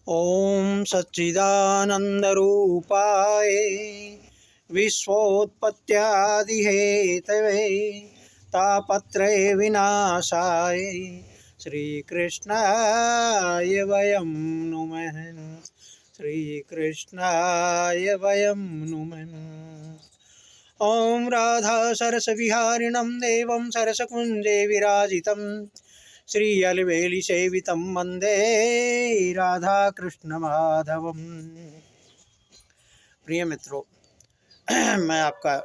ओम सच्चिदानंदरूपाय विश्वोत्पत्त्यादिहेतवे तापत्रय विनाशाय श्रीकृष्णाय वयं नुमः। श्रीकृष्णाय वयं नुमः। ओम राधा सरस विहारिणं देवं सरसकुंजे विराजितं श्रीअलवेली सेवितं वंदे राधा कृष्ण माधवम। प्रिय मित्रों, मैं आपका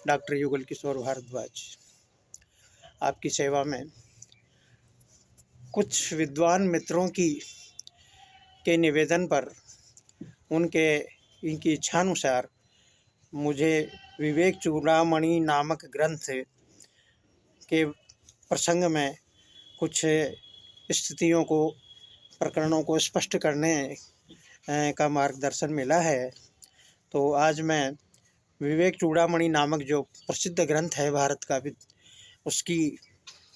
डॉक्टर युगल किशोर भारद्वाज आपकी सेवा में कुछ विद्वान मित्रों के निवेदन पर इनकी इच्छानुसार मुझे विवेक चूड़ामणि नामक ग्रंथ के प्रसंग में कुछ स्थितियों को, प्रकरणों को स्पष्ट करने का मार्गदर्शन मिला है। तो आज मैं विवेक चूड़ामणि नामक जो प्रसिद्ध ग्रंथ है भारत का, उसकी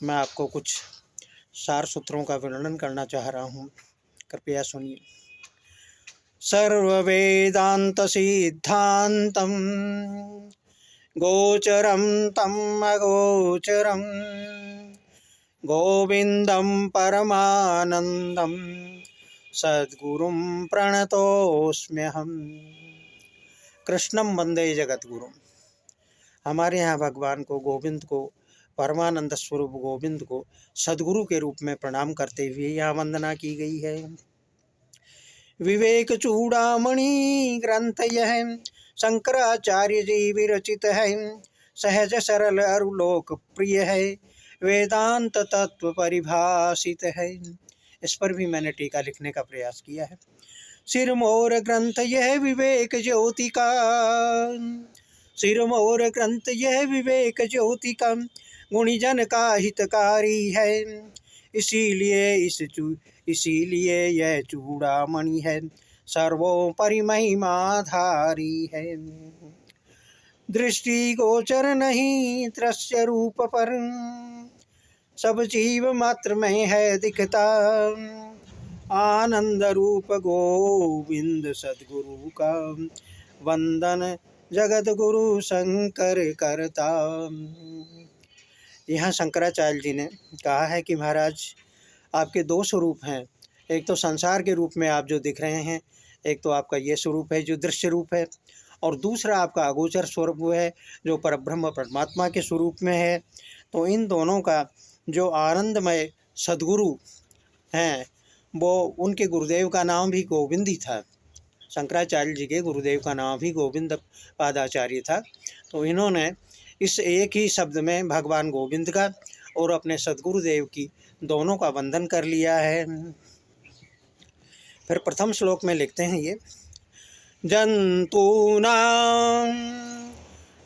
मैं आपको कुछ सार सूत्रों का वर्णन करना चाह रहा हूँ। कृपया सुनिए। सर्ववेदांत सिद्धांतम गोचरम तम अगोचरम गोविंदम परमानंदम सद्गुरुं प्रणतोस्म्यहम्। कृष्णम वंदे जगद्गुरुम। हमारे यहाँ भगवान को, गोविंद को, परमानंद स्वरूप गोविंद को सद्गुरु के रूप में प्रणाम करते हुए यहाँ वंदना की गई है। विवेक चूड़ामणि ग्रंथ यह शंकराचार्य जी विरचित है। सहज सरल अरु लोकप्रिय है, वेदांत तत्व परिभाषित है। इस पर भी मैंने टीका लिखने का प्रयास किया है। सिरमौर ग्रंथ यह विवेक ज्योति का, सिरमौर ग्रंथ यह विवेक ज्योति का गुणीजन का हितकारी है। इसीलिए यह चूड़ामणि है, सर्वोपरि महिमाधारी है। दृष्टि गोचर नहीं दृश्य रूप पर, सब जीव मात्र में है दिखता। आनंद रूप गोविंद सद्गुरु का, वंदन जगत गुरु शंकर करता। यहाँ शंकराचार्य जी ने कहा है कि महाराज, आपके दो स्वरूप हैं। एक तो संसार के रूप में आप जो दिख रहे हैं, एक तो आपका ये स्वरूप है जो दृश्य रूप है, और दूसरा आपका अगोचर स्वरूप है जो परब्रह्म परमात्मा के स्वरूप में है। तो इन दोनों का जो आनंदमय सद्गुरु हैं, वो उनके गुरुदेव का नाम भी गोविंद ही था। शंकराचार्य जी के गुरुदेव का नाम भी गोविंद पादाचार्य था। तो इन्होंने इस एक ही शब्द में भगवान गोविंद का और अपने सद्गुरुदेव की दोनों का वंदन कर लिया है। फिर प्रथम श्लोक में लिखते हैं ये, जंतूनां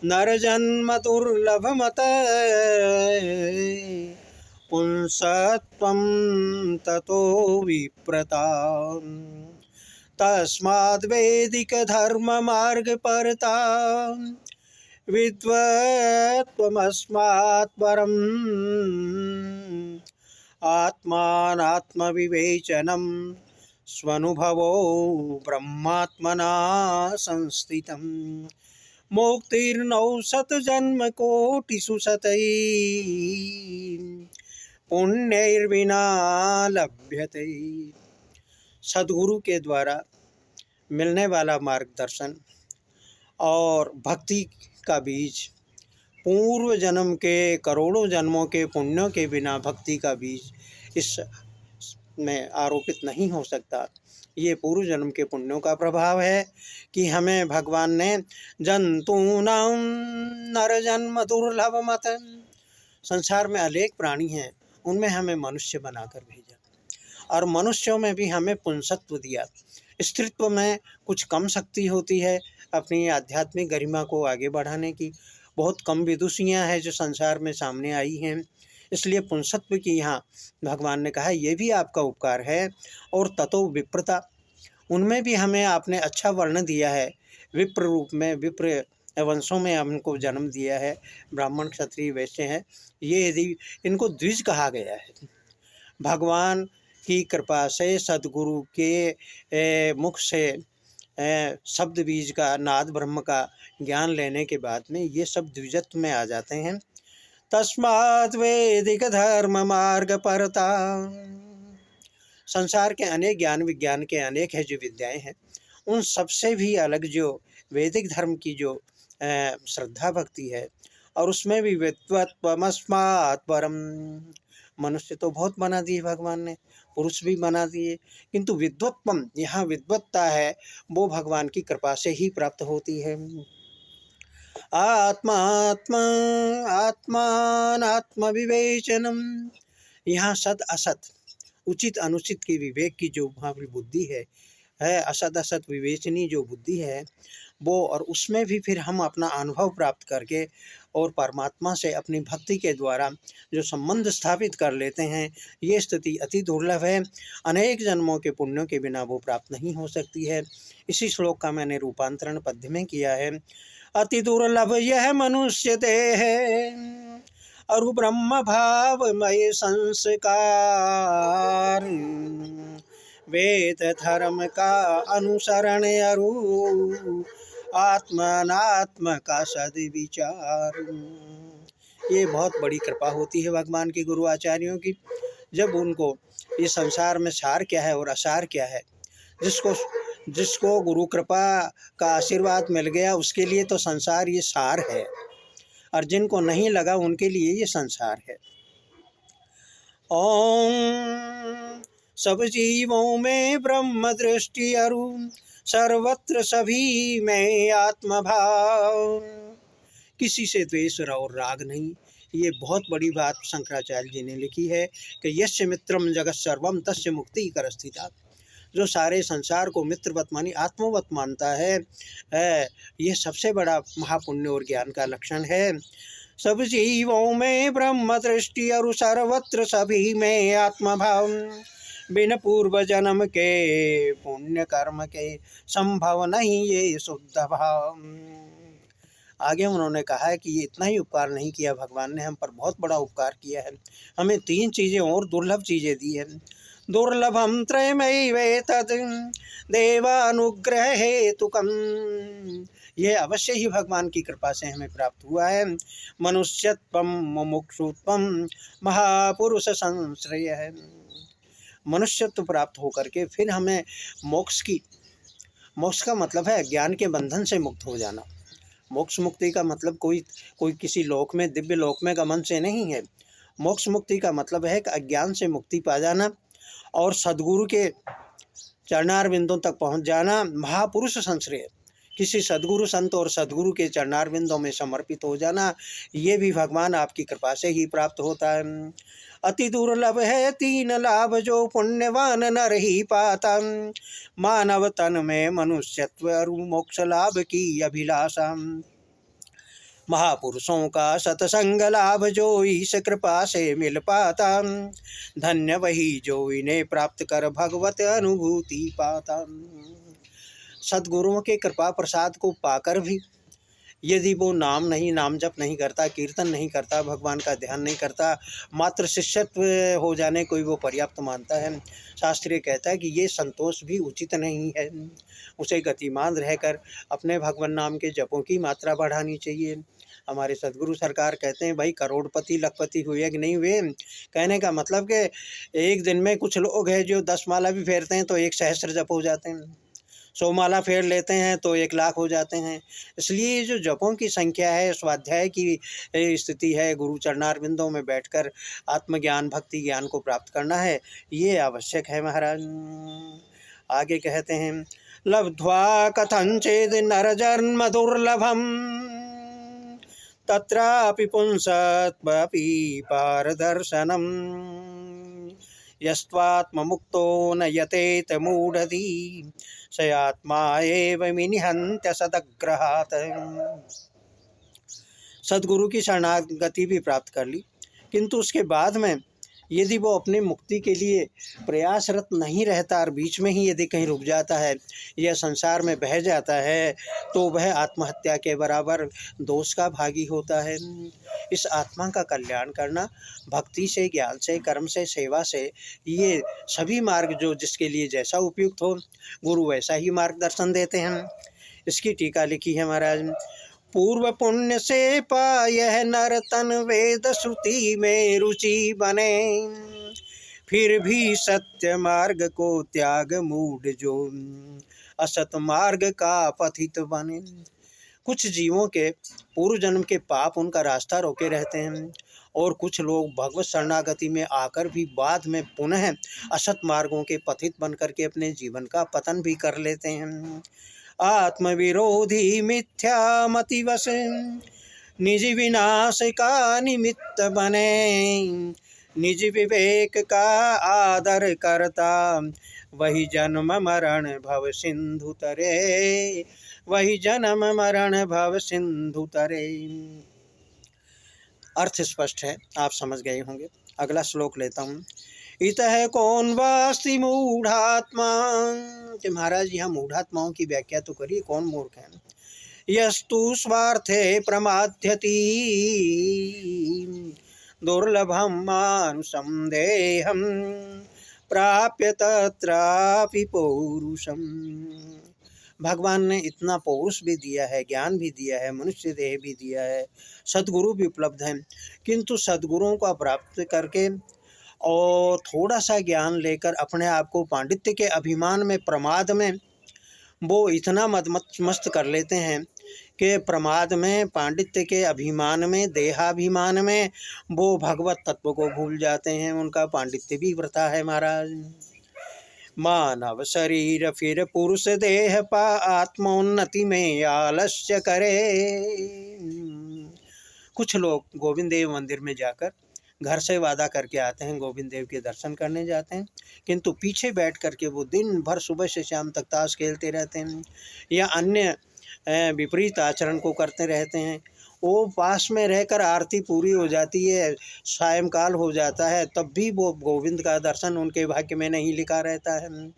नरजन्म दुर्लभमत पुंसत्वं ततो विप्रता। तस्माद् वैदिक धर्म मार्ग परता, विद्वत्त्वमस्मात् परम् आत्मानात्म विवेचनम् स्वनुभवो ब्रह्मात्मना संस्थितम्। मुक्तिर्नौ शतजन्म कोटिषु शतैः पुण्यैर्विना लभ्यते। सद्गुरु के द्वारा मिलने वाला मार्गदर्शन और भक्ति का बीज पूर्व जन्म के करोड़ों जन्मों के पुण्यों के बिना भक्ति का बीज इस में आरोपित नहीं हो सकता। ये पूर्व जन्म के पुण्यों का प्रभाव है कि हमें भगवान ने जंतूनां नर जन्म दुर्लभ मत, संसार में अनेक प्राणी हैं, उनमें हमें मनुष्य बनाकर भेजा, और मनुष्यों में भी हमें पुंसत्व दिया। स्त्रीत्व में कुछ कम शक्ति होती है अपनी आध्यात्मिक गरिमा को आगे बढ़ाने की। बहुत कम विदुषियाँ हैं जो संसार में सामने आई हैं, इसलिए पुंसत्व की यहाँ भगवान ने कहा ये भी आपका उपकार है। और ततो विप्रता, उनमें भी हमें आपने अच्छा वर्ण दिया है। विप्र रूप में, विप्र वंशों में हमको जन्म दिया है। ब्राह्मण क्षत्रिय वैश्य हैं, ये यदि इनको द्विज कहा गया है। भगवान की कृपा से सद्गुरु के मुख से शब्द बीज का, नाद ब्रह्म का ज्ञान लेने के बाद में ये सब द्विजत्व में आ जाते हैं। तस्मात् वैदिक धर्म मार्ग परता, संसार के अनेक ज्ञान विज्ञान के अनेक है जो विद्याएं हैं, उन सबसे भी अलग जो वैदिक धर्म की जो श्रद्धा भक्ति है, और उसमें भी विद्वत्वमस्मात् परम, मनुष्य तो बहुत बना दिए भगवान ने, पुरुष भी बना दिए, किंतु विद्वत्वम, यहाँ विद्वत्ता है वो भगवान की कृपा से ही प्राप्त होती है। आत्मात्मा आत्मात्म विवेचनम, यहाँ सद असत, उचित अनुचित के विवेक की जो बुद्धि है असत असत विवेचनी जो बुद्धि है वो, और उसमें भी फिर हम अपना अनुभव प्राप्त करके और परमात्मा से अपनी भक्ति के द्वारा जो संबंध स्थापित कर लेते हैं, ये स्थिति अति दुर्लभ है। अनेक जन्मों के पुण्यों के बिना वो प्राप्त नहीं हो सकती है। इसी श्लोक का मैंने रूपांतरण पद्य में किया है। अति दुर्लभ यह मनुष्य देह, अरु ब्रह्म भावमय संस्कार, वेद धर्म का अनुसरण अरु आत्मनात्म का सद्विचार। ये बहुत बड़ी कृपा होती है भगवान के गुरु आचार्यों की, जब उनको ये संसार में सार क्या है और असार क्या है, जिसको गुरु कृपा का आशीर्वाद मिल गया उसके लिए तो संसार ये सार है, और जिनको नहीं लगा उनके लिए ये संसार है। ओम सब जीवों में ब्रह्म दृष्टि अरु सर्वत्र सभी में आत्मभाव, किसी से द्वेष और राग नहीं। ये बहुत बड़ी बात शंकराचार्य जी ने लिखी है कि यस्य मित्रम जगत सर्वम तस्य मुक्ति कर स्थिता, जो सारे संसार को मित्रवत मानी आत्मवत मानता है, ये सबसे बड़ा महापुण्य और ज्ञान का लक्षण है। सब जीवों में ब्रह्म दृष्टि और सर्वत्र सभी में आत्मभाव, बिन पूर्व जन्म के पुण्य कर्म के संभव नहीं ये शुद्ध भाव। आगे उन्होंने कहा है कि ये इतना ही उपकार नहीं किया भगवान ने, हम पर बहुत बड़ा उपकार किया है। हमें 3 चीज़ें और दुर्लभ चीज़ें दी है। दुर्लभम त्रयमैवेतद् देवानुग्रह हेतुकम, यह अवश्य ही भगवान की कृपा से हमें प्राप्त हुआ है। मनुष्यत्वम मुमुक्षुत्वम महापुरुष संश्रय है, मनुष्यत्व प्राप्त होकर के फिर हमें मोक्ष का मतलब है ज्ञान के बंधन से मुक्त हो जाना। मोक्ष मुक्ति का मतलब कोई किसी लोक में, दिव्य लोक में गमन से नहीं है। मोक्ष मुक्ति का मतलब है कि अज्ञान से मुक्ति पा जाना और सद्गुरु के चरणारविंदों तक पहुंच जाना। महापुरुष संश्रय, किसी सद्गुरु संत और सद्गुरु के चरणारविंदों में समर्पित हो जाना, ये भी भगवान आपकी कृपा से ही प्राप्त होता है। अति दुर्लभ है 3 लाभ जो पुण्यवान नर ही पाता, मानव तन में मनुष्यत्व और मोक्ष लाभ की अभिलाषा, महापुरुषों का सत्संग लाभ जो ईश कृपा से मिल पाता, धन्य वही जो इन्हें प्राप्त कर भगवत अनुभूति पाता। सद्गुरुओं के कृपा प्रसाद को पाकर भी यदि वो नाम जप नहीं करता, कीर्तन नहीं करता, भगवान का ध्यान नहीं करता, मात्र शिष्यत्व हो जाने को ही वो पर्याप्त मानता है, शास्त्रीय कहता है कि ये संतोष भी उचित नहीं है। उसे गतिमान रहकर अपने भगवान नाम के जपों की मात्रा बढ़ानी चाहिए। हमारे सद्गुरु सरकार कहते हैं भाई करोड़पति लखपति हुए कि नहीं हुए, कहने का मतलब कि एक दिन में कुछ लोग हैं जो 10 माला भी फेरते हैं तो 1 सहस्त्र जप हो जाते हैं, 100 माला फेर लेते हैं तो 1 लाख हो जाते हैं। इसलिए जो जपों की संख्या है, स्वाध्याय की स्थिति है, गुरु चरणारविंदों में बैठकर आत्मज्ञान भक्ति ज्ञान को प्राप्त करना है, ये आवश्यक है महाराज। आगे कहते हैं लब्ध्वा कथंचिद नर जन्म दुर्लभम, तत्रापि पुंसत्वपि पारदर्शनम, यस्त्वात्ममुक्तो न यतेत मूढ़धी, स आत्मा एव विनिहन्त्य सदग्रहात्। सद्गुरु की शरणागति भी प्राप्त कर ली, किंतु उसके बाद में यदि वो अपनी मुक्ति के लिए प्रयासरत नहीं रहता और बीच में ही यदि कहीं रुक जाता है या संसार में बह जाता है तो वह आत्महत्या के बराबर दोष का भागी होता है। इस आत्मा का कल्याण करना भक्ति से, ज्ञान से, कर्म से, सेवा से, ये सभी मार्ग जो जिसके लिए जैसा उपयुक्त हो गुरु वैसा ही मार्गदर्शन देते हैं। इसकी टीका लिखी है महाराज। पूर्व पुण्य से पायह नर तन वेद श्रुति में रुचि बने, फिर भी सत्य मार्ग को त्याग मूढ़ जो असत मार्ग का पथित बने। कुछ जीवों के पूर्व जन्म के पाप उनका रास्ता रोके रहते हैं और कुछ लोग भगवत शरणागति में आकर भी बाद में पुनः असत मार्गों के पथित बनकर के अपने जीवन का पतन भी कर लेते हैं। आत्मविरोधी मिथ्या मतिवश निज विनाश का निमित्त बने, निज विवेक का आदर करता वही जन्म मरण भव सिंधु तरे, वही जन्म मरण भव सिंधु तरे। अर्थ स्पष्ट है, आप समझ गए होंगे। अगला श्लोक लेता हूँ। इतः कौन वास्ति मूढ़ात्मा, कि महाराज यहाँ मूढ़ात्माओं की व्याख्या तो करिए, कौन मूर्ख है। यस्तु स्वार्थे प्रमाद्यति दुर्लभम मानुषं देहम प्राप्य तत्रापि पौरुषम। भगवान ने इतना पौरुष भी दिया है, ज्ञान भी दिया है, मनुष्य देह भी दिया है, सद्गुरु भी उपलब्ध हैं, किंतु सद्गुरुओं का प्राप्त करके और थोड़ा सा ज्ञान लेकर अपने आप को पांडित्य के अभिमान में, प्रमाद में वो इतना मस्त कर लेते हैं कि प्रमाद में, पांडित्य के अभिमान में, देहाभिमान में वो भगवत तत्व को भूल जाते हैं। उनका पांडित्य भी वृथा है महाराज। मानव शरीर फिर पुरुष देह पा आत्मोन्नति में आलस्य करे। कुछ लोग गोविंद देव मंदिर में जाकर घर से वादा करके आते हैं, गोविंद देव के दर्शन करने जाते हैं, किंतु पीछे बैठ करके वो दिन भर सुबह से शाम तक ताश खेलते रहते हैं या अन्य विपरीत आचरण को करते रहते हैं। वो पास में रहकर आरती पूरी हो जाती है, सायंकाल हो जाता है, तब भी वो गोविंद का दर्शन उनके भाग्य में नहीं लिखा रहता है।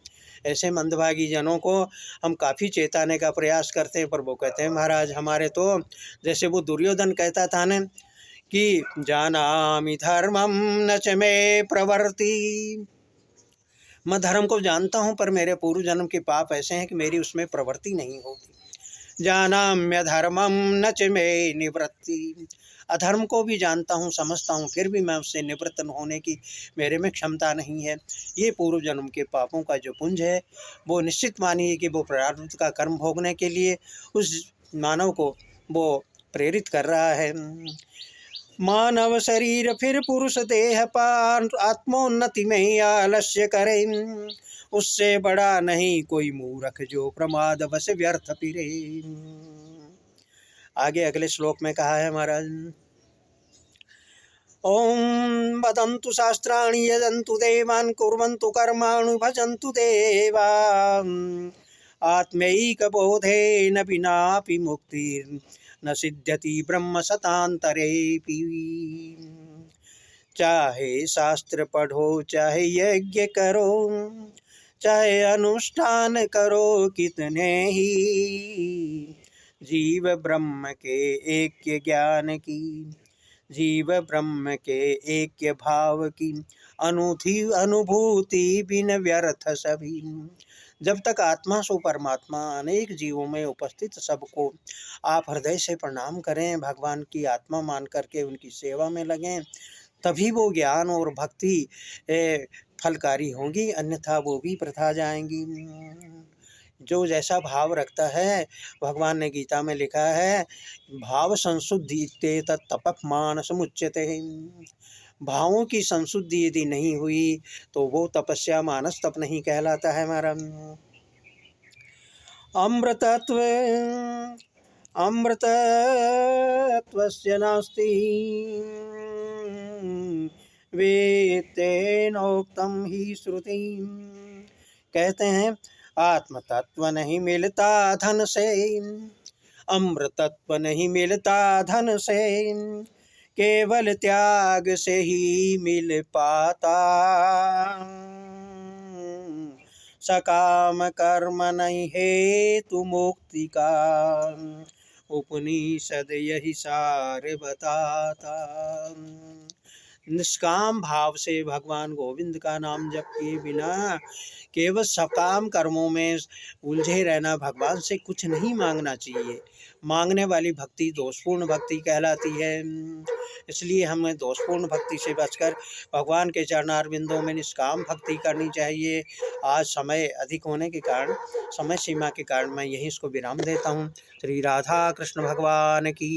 ऐसे मंदभागी जनों को हम काफ़ी चेताने का प्रयास करते हैं, पर वो कहते हैं महाराज हमारे तो, जैसे वो दुर्योधन कहता था न कि जानामि धर्मम न च मे प्रवर्ति, मैं धर्म को जानता हूँ पर मेरे पूर्व जन्म के पाप ऐसे हैं कि मेरी उसमें प्रवृत्ति नहीं होती। जानाम्य धर्मम न च मे निवृत्ति, अधर्म को भी जानता हूँ, समझता हूँ, फिर भी मैं उससे निवृत्त होने की मेरे में क्षमता नहीं है। ये पूर्व जन्म के पापों का जो पुंज है वो निश्चित मानिए कि वो प्रारब्ध का कर्म भोगने के लिए उस मानव को वो प्रेरित कर रहा है। मानव शरीर फिर पुरुष देह पार आत्मोन्नति में आलस्य करे, उससे बड़ा नहीं कोई मूर्ख जो प्रमाद वश व्यर्थ फिरे। आगे अगले श्लोक में कहा है महाराज। ओम वदन्तु शास्त्राणि यजन्तु देवान् कुर्वन्तु कर्माणि भजन्तु देवा, आत्मैक बोधेन विनापि मुक्तिर्न न सिद्ध्यति ब्रह्म शतान्तरेऽपि। चाहे शास्त्र पढ़ो, चाहे यज्ञ करो, चाहे अनुष्ठान करो कितने ही, जीव ब्रह्म के ऐक्य ज्ञान की, जीव ब्रह्म के ऐक्य भाव की अनूठी अनुभूति बिन व्यर्थ सभी। जब तक आत्मा सो परमात्मा अनेक जीवों में उपस्थित सबको आप हृदय से प्रणाम करें, भगवान की आत्मा मान करके उनकी सेवा में लगें, तभी वो ज्ञान और भक्ति फलकारी होंगी, अन्यथा वो भी प्रथा जाएंगी। जो जैसा भाव रखता है, भगवान ने गीता में लिखा है भाव संशुद्धि ते तपः मानसमुच्यते। भावों की संशुद्धि यदि नहीं हुई तो वो तपस्या मानस तप नहीं कहलाता है हमारा। अमृतत्वस्य नास्ति वेत्तेनोक्तम ही श्रुति। कहते हैं आत्म तत्व नहीं मिलता धन से, अमृतत्व नहीं मिलता धन से, केवल त्याग से ही मिल पाता। सकाम कर्म नहीं हेतु मुक्ति का, उपनिषद यही सार बताता। निष्काम भाव से भगवान गोविंद का नाम जप किए बिना केवल सकाम कर्मों में उलझे रहना, भगवान से कुछ नहीं मांगना चाहिए। मांगने वाली भक्ति दोषपूर्ण भक्ति कहलाती है। इसलिए हमें दोषपूर्ण भक्ति से बचकर भगवान के चरणारविंदों में निष्काम भक्ति करनी चाहिए। आज समय अधिक होने के कारण, समय सीमा के कारण मैं यहीं इसको विराम देता हूँ। श्री राधा कृष्ण भगवान की